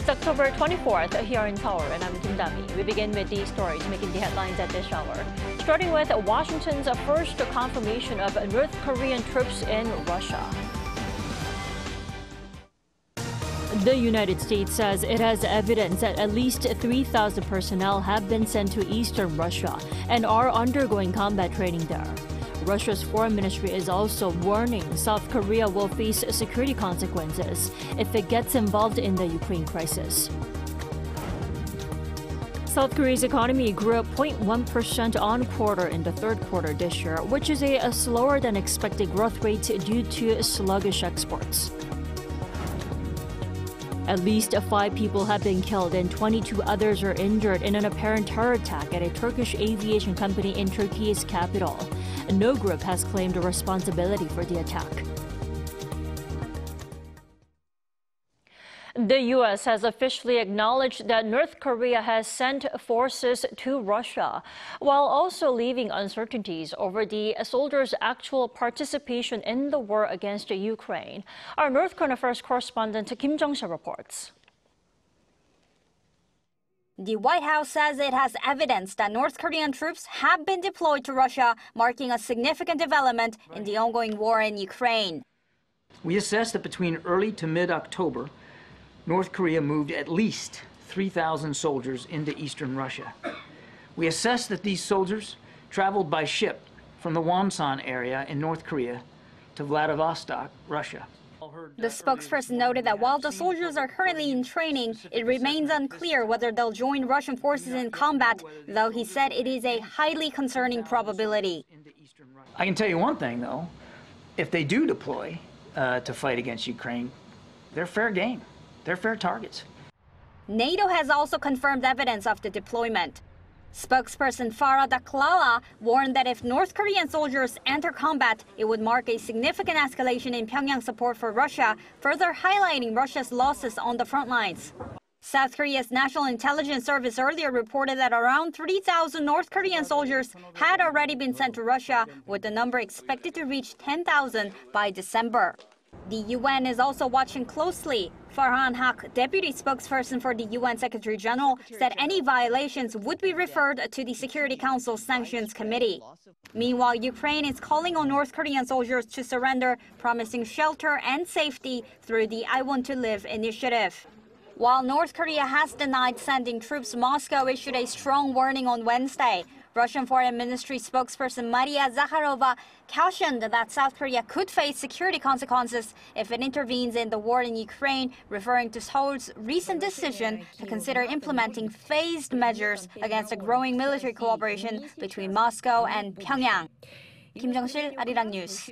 It's October 24th here in Seoul, and I'm Kim Dami. We begin with these stories making the headlines at this hour. Starting with Washington's first confirmation of North Korean troops in Russia. The United States says it has evidence that at least 3,000 personnel have been sent to eastern Russia and are undergoing combat training there. Russia's foreign ministry is also warning South Korea will face security consequences if it gets involved in the Ukraine crisis. South Korea's economy grew 0.1% on quarter in the third quarter this year, which is a slower than expected growth rate due to sluggish exports. At least 5 people have been killed and 22 others are injured in an apparent terror attack at a Turkish aviation company in Turkey's capital. No group has claimed responsibility for the attack. The U.S. has officially acknowledged that North Korea has sent forces to Russia, while also leaving uncertainties over the soldiers' actual participation in the war against Ukraine. Our North Korean Affairs correspondent Kim Jung-se reports. The White House says it has evidence that North Korean troops have been deployed to Russia, marking a significant development in the ongoing war in Ukraine. We assess that between early to mid-October, North Korea moved at least 3,000 soldiers into eastern Russia. We assess that these soldiers traveled by ship from the Wonsan area in North Korea to Vladivostok, Russia. The spokesperson noted that while the soldiers are currently in training, it remains unclear whether they'll join Russian forces in combat, though he said it is a highly concerning probability. I can tell you one thing, though. If they do deploy to fight against Ukraine, they're fair game. They're fair targets. NATO has also confirmed evidence of the deployment. Spokesperson Farah Daklala warned that if North Korean soldiers enter combat, it would mark a significant escalation in Pyongyang support for Russia, further highlighting Russia's losses on the front lines. South Korea's National Intelligence Service earlier reported that around 3,000 North Korean soldiers had already been sent to Russia, with the number expected to reach 10,000 by December. The UN is also watching closely. Farhan Haq, deputy spokesperson for the UN Secretary General, said any violations would be referred to the Security Council's Sanctions Committee. Meanwhile, Ukraine is calling on North Korean soldiers to surrender, promising shelter and safety through the I Want to Live initiative. While North Korea has denied sending troops, Moscow issued a strong warning on Wednesday. Russian Foreign Ministry spokesperson Maria Zakharova cautioned that South Korea could face security consequences if it intervenes in the war in Ukraine, referring to Seoul's recent decision to consider implementing phased measures against a growing military cooperation between Moscow and Pyongyang. Kim Jung-sil, Arirang News.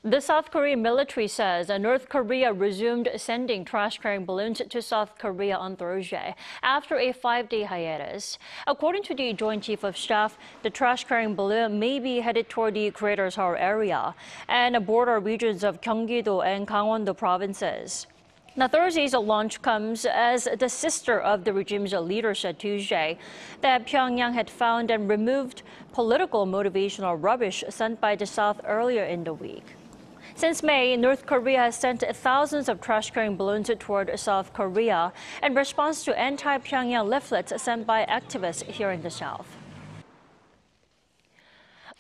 The South Korean military says North Korea resumed sending trash-carrying balloons to South Korea on Thursday after a 5-day hiatus. According to the Joint Chief of Staff, the trash-carrying balloon may be headed toward the Greater Seoul area and border regions of Gyeonggi-do and Gangwon-do provinces. Now, Thursday's launch comes as the sister of the regime's leader said Tuesday that Pyongyang had found and removed political motivational rubbish sent by the South earlier in the week. Since May, North Korea has sent thousands of trash-carrying balloons toward South Korea in response to anti-Pyongyang leaflets sent by activists here in the South.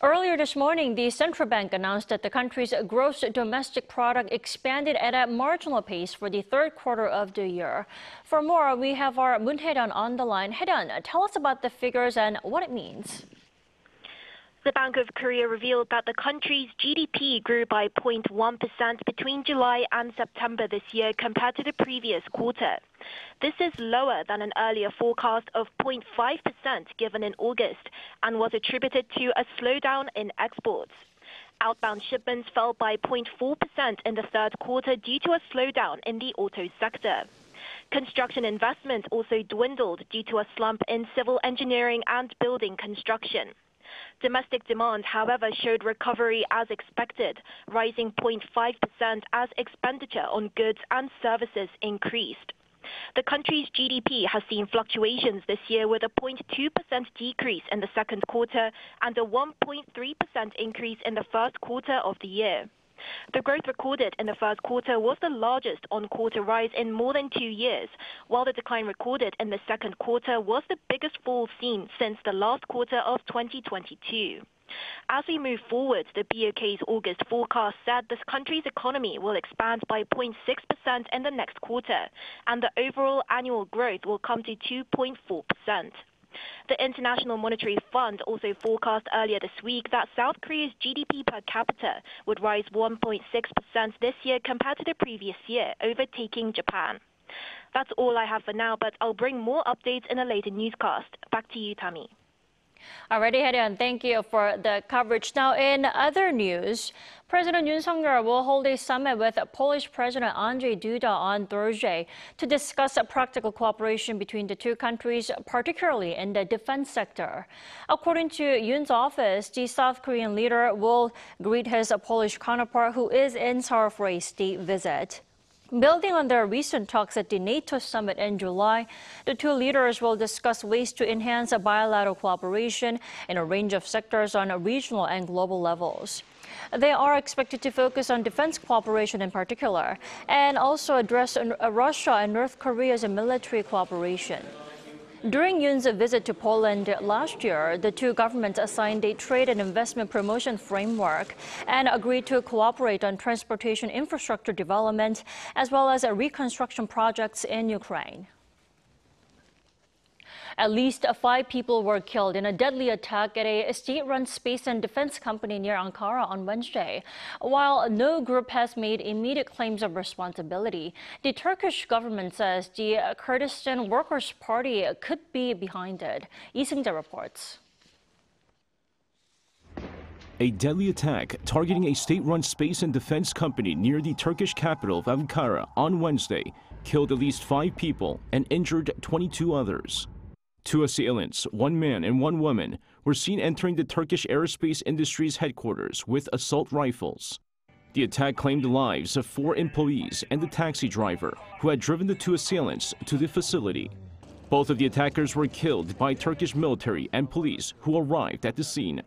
Earlier this morning, the central bank announced that the country's gross domestic product expanded at a marginal pace for the third quarter of the year. For more, we have our Moon Hae-dun on the line. Hae-dun, tell us about the figures and what it means. The Bank of Korea revealed that the country's GDP grew by 0.1% between July and September this year compared to the previous quarter. This is lower than an earlier forecast of 0.5% given in August and was attributed to a slowdown in exports. Outbound shipments fell by 0.4% in the third quarter due to a slowdown in the auto sector. Construction investment also dwindled due to a slump in civil engineering and building construction. Domestic demand, however, showed recovery as expected, rising 0.5% as expenditure on goods and services increased. The country's GDP has seen fluctuations this year with a 0.2% decrease in the second quarter and a 1.3% increase in the first quarter of the year. The growth recorded in the first quarter was the largest on-quarter rise in more than 2 years, while the decline recorded in the second quarter was the biggest fall seen since the last quarter of 2022. As we move forward, the BOK's August forecast said this country's economy will expand by 0.6% in the next quarter, and the overall annual growth will come to 2.4%. The International Monetary Fund also forecast earlier this week that South Korea's GDP per capita would rise 1.6% this year compared to the previous year, overtaking Japan. That's all I have for now, but I'll bring more updates in a later newscast. Back to you, Tammy. Alrighty, Hyeon, thank you for the coverage. Now, in other news, President Yoon Suk-yeol will hold a summit with Polish President Andrzej Duda on Thursday to discuss practical cooperation between the two countries, particularly in the defense sector. According to Yoon's office, the South Korean leader will greet his Polish counterpart, who is in Seoul for a state visit. Building on their recent talks at the NATO summit in July, the two leaders will discuss ways to enhance bilateral cooperation in a range of sectors on regional and global levels. They are expected to focus on defense cooperation in particular, and also address Russia and North Korea's military cooperation. During Yoon's visit to Poland last year, the two governments assigned a trade and investment promotion framework and agreed to cooperate on transportation infrastructure development as well as reconstruction projects in Ukraine. At least 5 people were killed in a deadly attack at a state-run space and defense company near Ankara on Wednesday. While no group has made immediate claims of responsibility, the Turkish government says the Kurdistan Workers' Party could be behind it. Lee Seung-jae reports. A deadly attack targeting a state-run space and defense company near the Turkish capital of Ankara on Wednesday killed at least 5 people and injured 22 others. 2 assailants, 1 man and 1 woman, were seen entering the Turkish aerospace industry's headquarters with assault rifles. The attack claimed the lives of 4 employees and the taxi driver who had driven the 2 assailants to the facility. Both of the attackers were killed by Turkish military and police who arrived at the scene.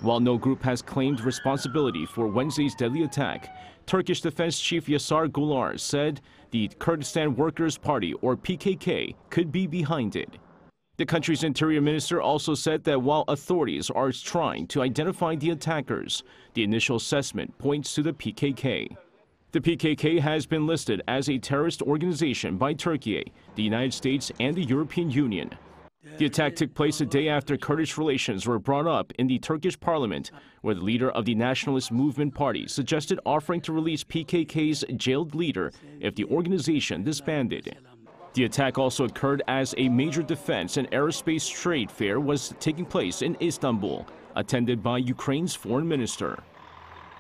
While no group has claimed responsibility for Wednesday's deadly attack, Turkish Defense Chief Yasar Gular said the Kurdistan Workers' Party, or PKK, could be behind it. The country's interior minister also said that while authorities are trying to identify the attackers, the initial assessment points to the PKK. The PKK has been listed as a terrorist organization by Turkey, the United States, and the European Union. The attack took place a day after Kurdish relations were brought up in the Turkish parliament, where the leader of the Nationalist Movement Party suggested offering to release PKK's jailed leader if the organization disbanded. The attack also occurred as a major defense and aerospace trade fair was taking place in Istanbul, attended by Ukraine's foreign minister.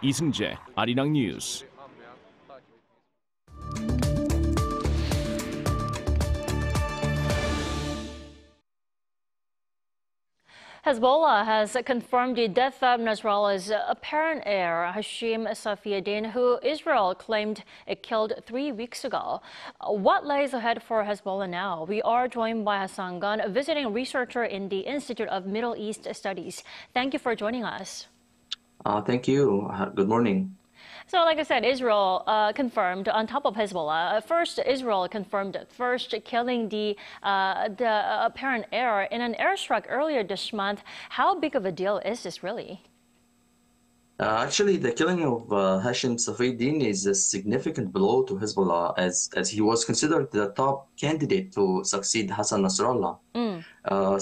Lee Seung-jae, Arirang News. Hezbollah has confirmed the death of Nasrallah's apparent heir, Hashem Safieddine, who Israel claimed it killed 3 weeks ago. What lies ahead for Hezbollah now? We are joined by Hassan Gun, a visiting researcher in the Institute of Middle East Studies. Thank you for joining us. Thank you. Good morning. So, like I said, Israel confirmed on top of Hezbollah. First, Israel confirmed first killing the apparent heir in an airstrike earlier this month. How big of a deal is this really? Actually, the killing of Hashem Safieddine is a significant blow to Hezbollah as he was considered the top candidate to succeed Hassan Nasrallah.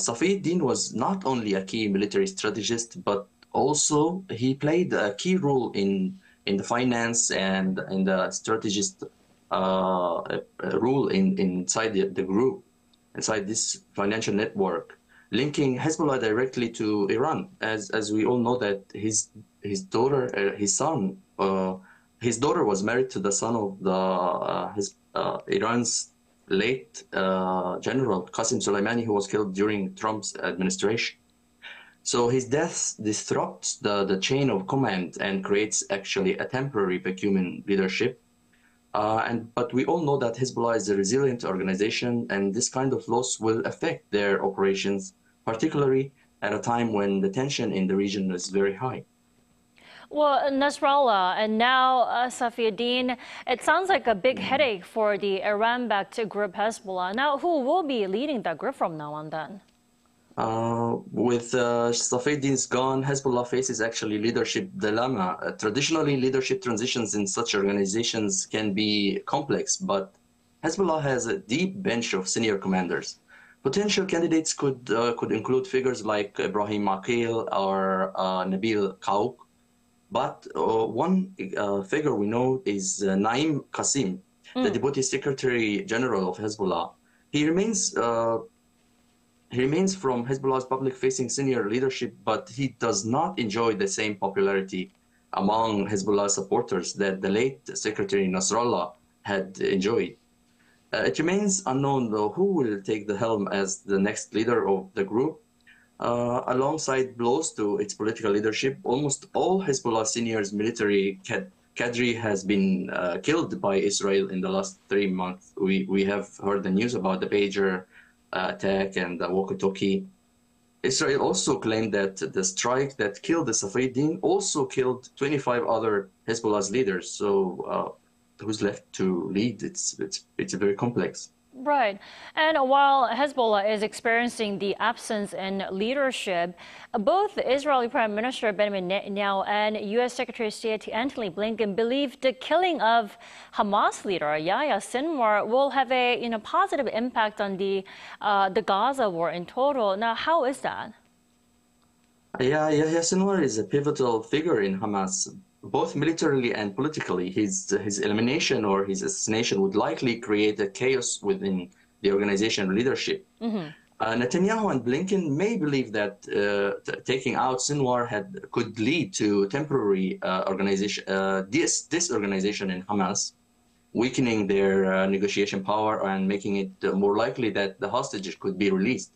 Safieddine was not only a key military strategist, but also he played a key role in the finance and in the strategist role inside the group, inside this financial network, linking Hezbollah directly to Iran. As we all know that his daughter was married to the son of Iran's late General Qasem Soleimani, who was killed during Trump's administration. So his death disrupts the chain of command and creates actually a temporary vacuum leadership. But we all know that Hezbollah is a resilient organization, and this kind of loss will affect their operations, particularly at a time when the tension in the region is very high. Well, Nasrallah and now Safieddine, it sounds like a big headache for the Iran-backed group Hezbollah. Now, who will be leading that group from now on then? With Safieddine's gone, Hezbollah faces actually leadership dilemma. Traditionally, leadership transitions in such organizations can be complex, but Hezbollah has a deep bench of senior commanders. Potential candidates could include figures like Ibrahim Aqil or Nabil Kaouk. But one figure we know is Naim Qasim, the Deputy Secretary General of Hezbollah. He remains from Hezbollah's public-facing senior leadership, but he does not enjoy the same popularity among Hezbollah supporters that the late Secretary Nasrallah had enjoyed. It remains unknown, though, who will take the helm as the next leader of the group. Alongside blows to its political leadership, almost all Hezbollah seniors military cadre has been killed by Israel in the last 3 months. We have heard the news about the pager attack and the walkie-talkie. Israel also claimed that the strike that killed the Safieddine also killed 25 other Hezbollah's leaders. So who's left to lead? It's very complex. Right. And while Hezbollah is experiencing the absence in leadership, both Israeli Prime Minister Benjamin Netanyahu and U.S. Secretary of State Antony Blinken believe the killing of Hamas leader Yahya Sinwar will have a positive impact on the Gaza war in total. Now, how is that? Yeah, Yahya Sinwar is a pivotal figure in Hamas. Both militarily and politically, his elimination or his assassination would likely create a chaos within the organization leadership. Netanyahu and Blinken may believe that taking out Sinwar could lead to temporary disorganization in Hamas, weakening their negotiation power and making it more likely that the hostages could be released.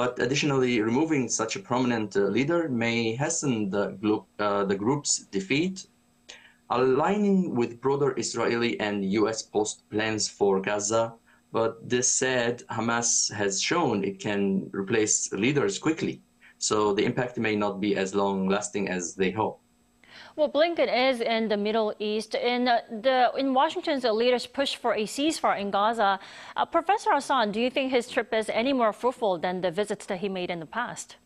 But additionally, removing such a prominent leader may hasten the group's defeat. Aligning with broader Israeli and U.S. post plans for Gaza, but this said, Hamas has shown it can replace leaders quickly, so the impact may not be as long-lasting as they hope. Well, Blinken is in the Middle East. In Washington's leaders' push for a ceasefire in Gaza, Professor Hassan, do you think his trip is any more fruitful than the visits that he made in the past?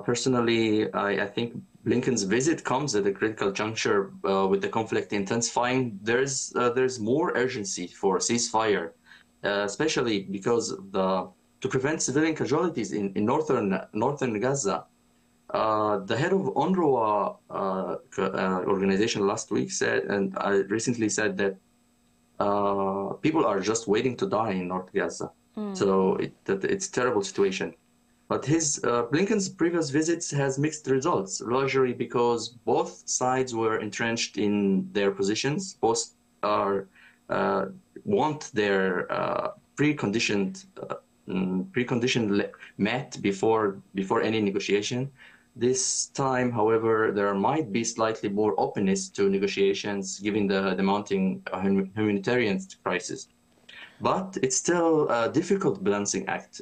Personally, I think Blinken's visit comes at a critical juncture with the conflict intensifying. There's more urgency for a ceasefire, especially because to prevent civilian casualties in northern Gaza. The head of UNRWA organization last week said, and I recently said that people are just waiting to die in North Gaza. So it's a terrible situation. But Blinken's previous visits has mixed results, largely because both sides were entrenched in their positions. Both want their precondition met before any negotiation. This time, however, there might be slightly more openness to negotiations given the mounting humanitarian crisis. But it's still a difficult balancing act.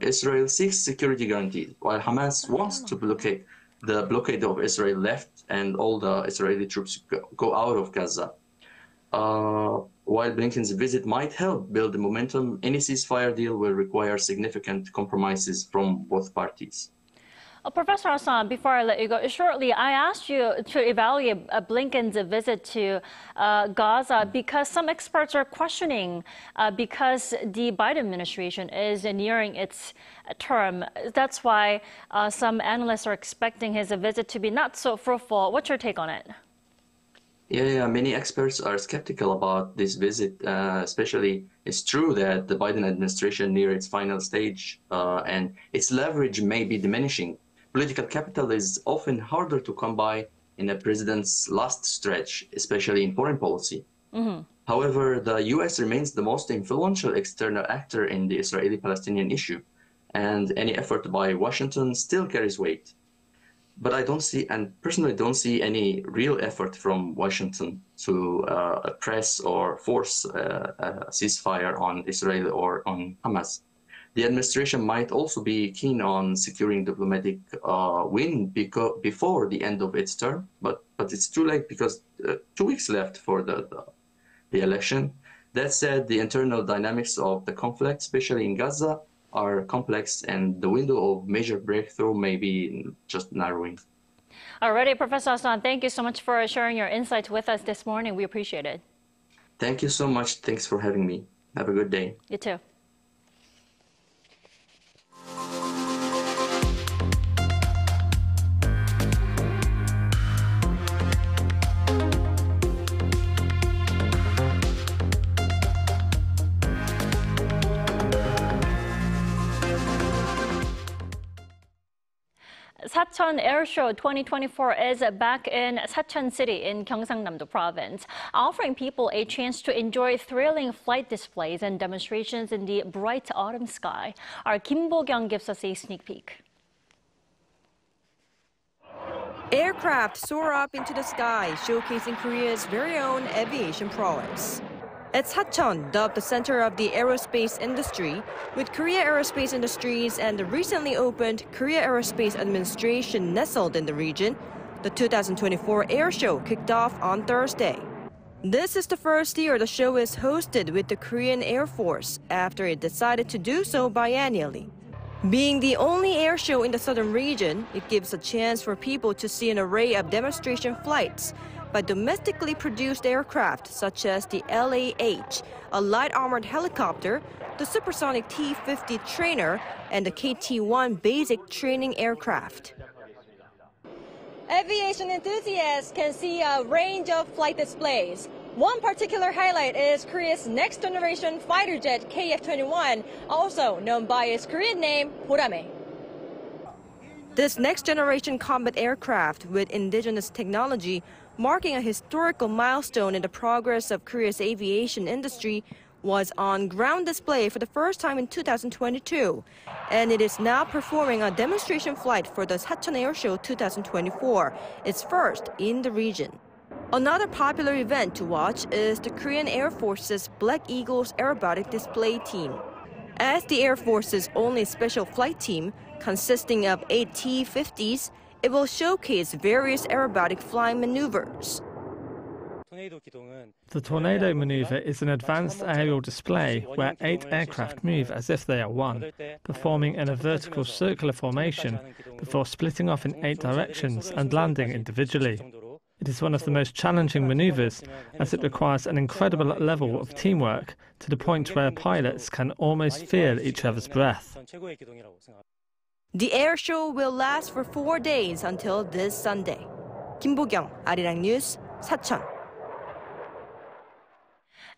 Israel seeks security guarantees, while Hamas wants to blockade of Israel left and all the Israeli troops go out of Gaza. While Blinken's visit might help build the momentum, any ceasefire deal will require significant compromises from both parties. Professor Hassan, before I let you go, shortly, I asked you to evaluate Blinken's visit to Gaza because some experts are questioning because the Biden administration is nearing its term. That's why some analysts are expecting his visit to be not so fruitful. What's your take on it? Yeah, many experts are skeptical about this visit, especially it's true that the Biden administration near its final stage and its leverage may be diminishing. Political capital is often harder to come by in a president's last stretch, especially in foreign policy. However, the U.S. remains the most influential external actor in the Israeli-Palestinian issue, and any effort by Washington still carries weight. But I personally don't see any real effort from Washington to press or force a ceasefire on Israel or on Hamas. The administration might also be keen on securing diplomatic win before the end of its term, but it's too late because 2 weeks left for the election. That said, the internal dynamics of the conflict, especially in Gaza, are complex, and the window of major breakthrough may be just narrowing. Alrighty, Professor Hassan, thank you so much for sharing your insights with us this morning. We appreciate it. Thank you so much. Thanks for having me. Have a good day. You too. Saton Air Show 2024 is back in Sacheon City in Gyeongsang-namdo Province, offering people a chance to enjoy thrilling flight displays and demonstrations in the bright autumn sky. Our Kim Bo-kyung gives us a sneak peek. Aircraft soar up into the sky, showcasing Korea's very own aviation prowess. It's Sacheon, dubbed the center of the aerospace industry, with Korea Aerospace Industries and the recently opened Korea Aerospace Administration nestled in the region. The 2024 Air Show kicked off on Thursday. This is the first year the show is hosted with the Korean Air Force after it decided to do so biannually. Being the only air show in the southern region, it gives a chance for people to see an array of demonstration flights by domestically produced aircraft such as the LAH, a light armored helicopter, the supersonic T-50 trainer, and the KT-1 basic training aircraft. Aviation enthusiasts can see a range of flight displays. One particular highlight is Korea's next-generation fighter jet KF-21, also known by its Korean name, Borame. This next-generation combat aircraft with indigenous technology marking a historical milestone in the progress of Korea's aviation industry was on ground display for the first time in 2022, and it is now performing a demonstration flight for the Saton Air Show 2024, its first in the region. Another popular event to watch is the Korean Air Force's Black Eagles aerobatic display team. As the Air Force's only special flight team, consisting of 8 T-50s, it will showcase various aerobatic flying maneuvers. The tornado maneuver is an advanced aerial display where 8 aircraft move as if they are one, performing in a vertical circular formation before splitting off in 8 directions and landing individually. It is one of the most challenging maneuvers as it requires an incredible level of teamwork to the point where pilots can almost feel each other's breath. The air show will last for 4 days until this Sunday. Kim Bo-kyung, Arirang News, Sacheon.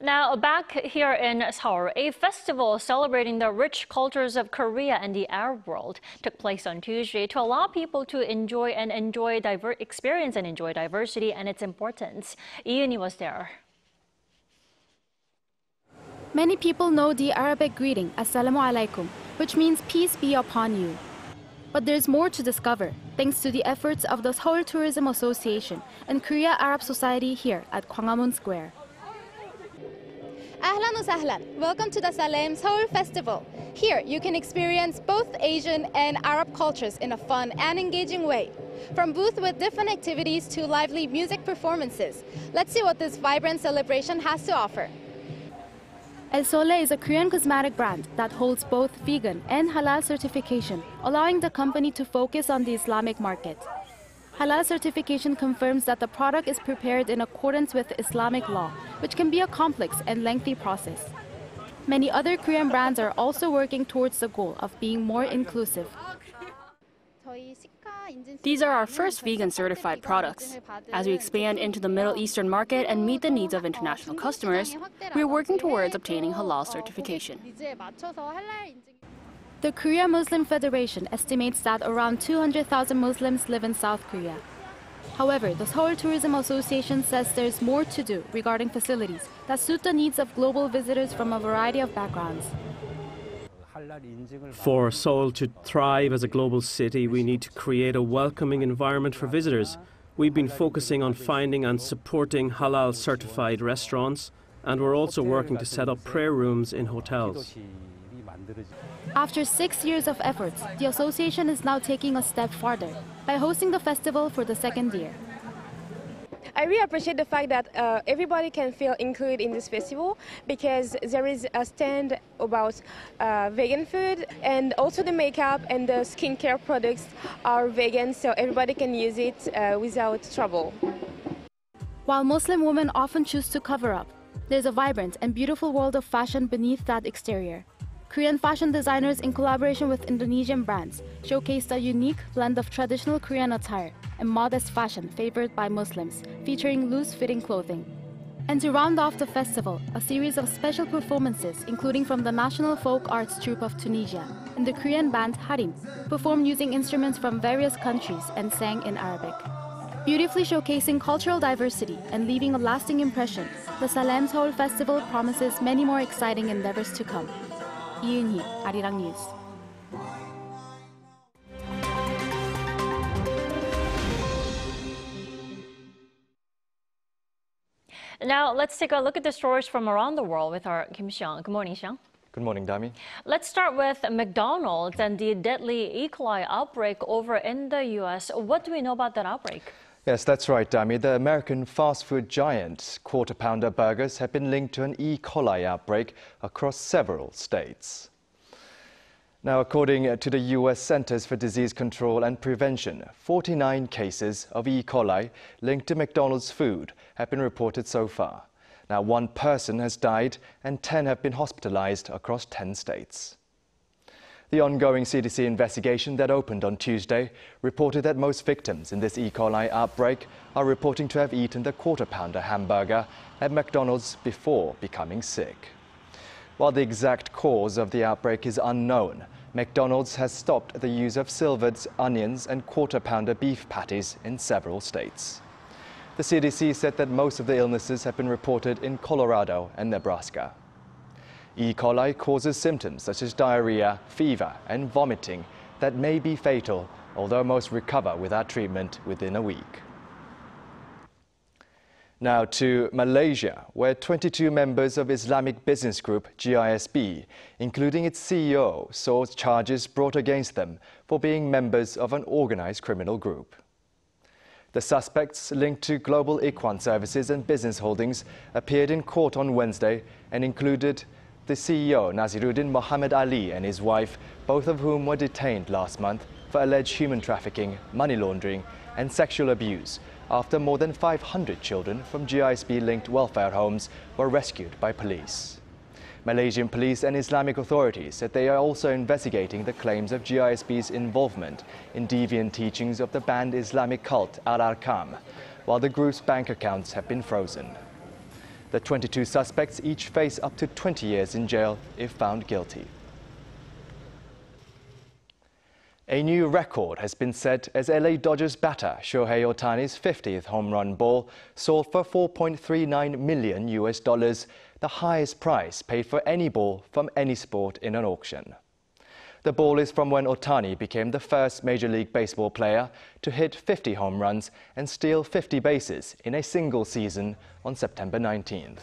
Now, back here in Seoul, a festival celebrating the rich cultures of Korea and the Arab world took place on Tuesday to allow people to experience and enjoy diversity and its importance. Iuni was there. Many people know the Arabic greeting, Assalamu alaikum, which means peace be upon you. But there's more to discover, thanks to the efforts of the Seoul Tourism Association and Korea Arab Society here at Gwanghwamun Square. Ahlan wa sahlan. Welcome to the Salam Seoul Festival. Here you can experience both Asian and Arab cultures in a fun and engaging way. From booths with different activities to lively music performances. Let's see what this vibrant celebration has to offer. El Sole is a Korean cosmetic brand that holds both vegan and halal certification, allowing the company to focus on the Islamic market. Halal certification confirms that the product is prepared in accordance with Islamic law, which can be a complex and lengthy process. Many other Korean brands are also working towards the goal of being more inclusive. These are our first vegan certified products. As we expand into the Middle Eastern market and meet the needs of international customers, we are working towards obtaining halal certification. The Korea Muslim Federation estimates that around 200,000 Muslims live in South Korea. However, the Seoul Tourism Association says there's more to do regarding facilities that suit the needs of global visitors from a variety of backgrounds. For Seoul to thrive as a global city, we need to create a welcoming environment for visitors. We've been focusing on finding and supporting halal certified restaurants, and we're also working to set up prayer rooms in hotels. After 6 years of efforts, the association is now taking a step farther by hosting the festival for the second year. I really appreciate the fact that everybody can feel included in this festival, because there is a stand about vegan food, and also the makeup and the skincare products are vegan, so everybody can use it without trouble. While Muslim women often choose to cover up, there's a vibrant and beautiful world of fashion beneath that exterior. Korean fashion designers, in collaboration with Indonesian brands, showcased a unique blend of traditional Korean attire and modest fashion favored by Muslims, featuring loose-fitting clothing. And to round off the festival, a series of special performances, including from the National Folk Arts Troupe of Tunisia and the Korean band Harim, performed using instruments from various countries and sang in Arabic. Beautifully showcasing cultural diversity and leaving a lasting impression, the Salam Seoul Festival promises many more exciting endeavors to come. 이은희, Arirang News. Now, let's take a look at the stories from around the world with our Kim Xiang. Good morning, Xiang. Good morning, Dami. Let's start with McDonald's and the deadly E. coli outbreak over in the U.S. What do we know about that outbreak? Yes, that's right, Dami. The American fast food giant Quarter Pounder burgers have been linked to an E. coli outbreak across several states. Now, according to the U.S. Centers for Disease Control and Prevention, 49 cases of E. coli linked to McDonald's food have been reported so far. Now, 1 person has died and 10 have been hospitalized across 10 states. The ongoing CDC investigation that opened on Tuesday reported that most victims in this E. coli outbreak are reporting to have eaten the Quarter Pounder hamburger at McDonald's before becoming sick. While the exact cause of the outbreak is unknown, McDonald's has stopped the use of silvered onions and Quarter Pounder beef patties in several states. The CDC said that most of the illnesses have been reported in Colorado and Nebraska. E. coli causes symptoms such as diarrhea, fever, and vomiting that may be fatal, although most recover without treatment within a week. Now to Malaysia, where 22 members of Islamic business group GISB, including its CEO, saw charges brought against them for being members of an organized criminal group. The suspects linked to Global Ikhwan Services and business holdings appeared in court on Wednesday and included the CEO, Naziruddin Muhammad Ali, and his wife, both of whom were detained last month for alleged human trafficking, money laundering, and sexual abuse after more than 500 children from GISB-linked welfare homes were rescued by police. Malaysian police and Islamic authorities said they are also investigating the claims of GISB's involvement in deviant teachings of the banned Islamic cult Al-Arkam, while the group's bank accounts have been frozen. The 22 suspects each face up to 20 years in jail if found guilty. A new record has been set as LA Dodgers batter Shohei Ohtani's 50th home run ball sold for $4.39 million, the highest price paid for any ball from any sport in an auction. The ball is from when Ohtani became the first Major League Baseball player to hit 50 home runs and steal 50 bases in a single season on September 19th.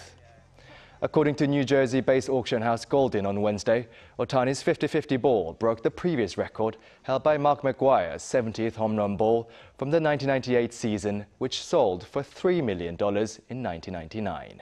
According to New Jersey-based auction house Goldin on Wednesday, Ohtani's 50-50 ball broke the previous record held by Mark McGwire's 70th home run ball from the 1998 season, which sold for $3 million in 1999.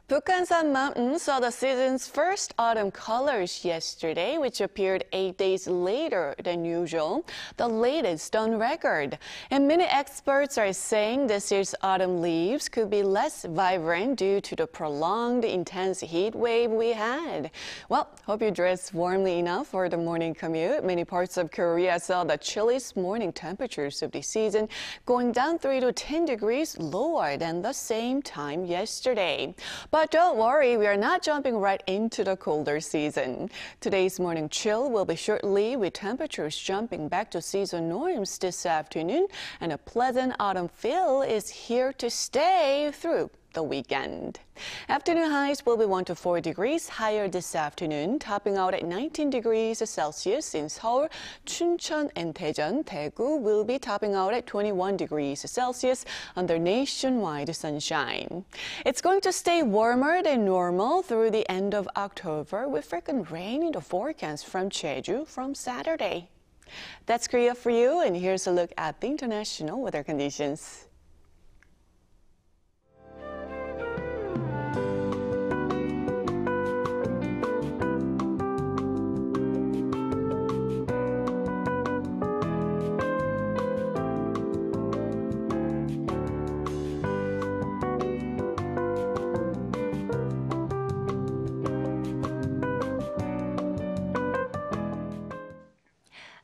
Bukhansan Mountain saw the season's first autumn colors yesterday, which appeared 8 days later than usual, the latest on record. And many experts are saying this year's autumn leaves could be less vibrant due to the prolonged intense heat wave we had. Well, hope you dressed warmly enough for the morning commute. Many parts of Korea saw the chilliest morning temperatures of the season, going down 3 to 10 degrees lower than the same time yesterday. But don't worry, we are not jumping right into the colder season. Today's morning chill will be shortly, with temperatures jumping back to season norms this afternoon, and a pleasant autumn feel is here to stay through the weekend. Afternoon highs will be 1 to 4 degrees higher this afternoon, topping out at 19 degrees Celsius in Seoul. Chuncheon and Daejeon, Daegu will be topping out at 21 degrees Celsius under nationwide sunshine. It's going to stay warmer than normal through the end of October, with frequent rain in the forecast from Jeju from Saturday. That's Korea for you, and here's a look at the international weather conditions.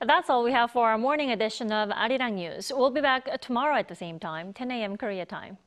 That's all we have for our morning edition of Arirang News. We'll be back tomorrow at the same time, 10 a.m. Korea time.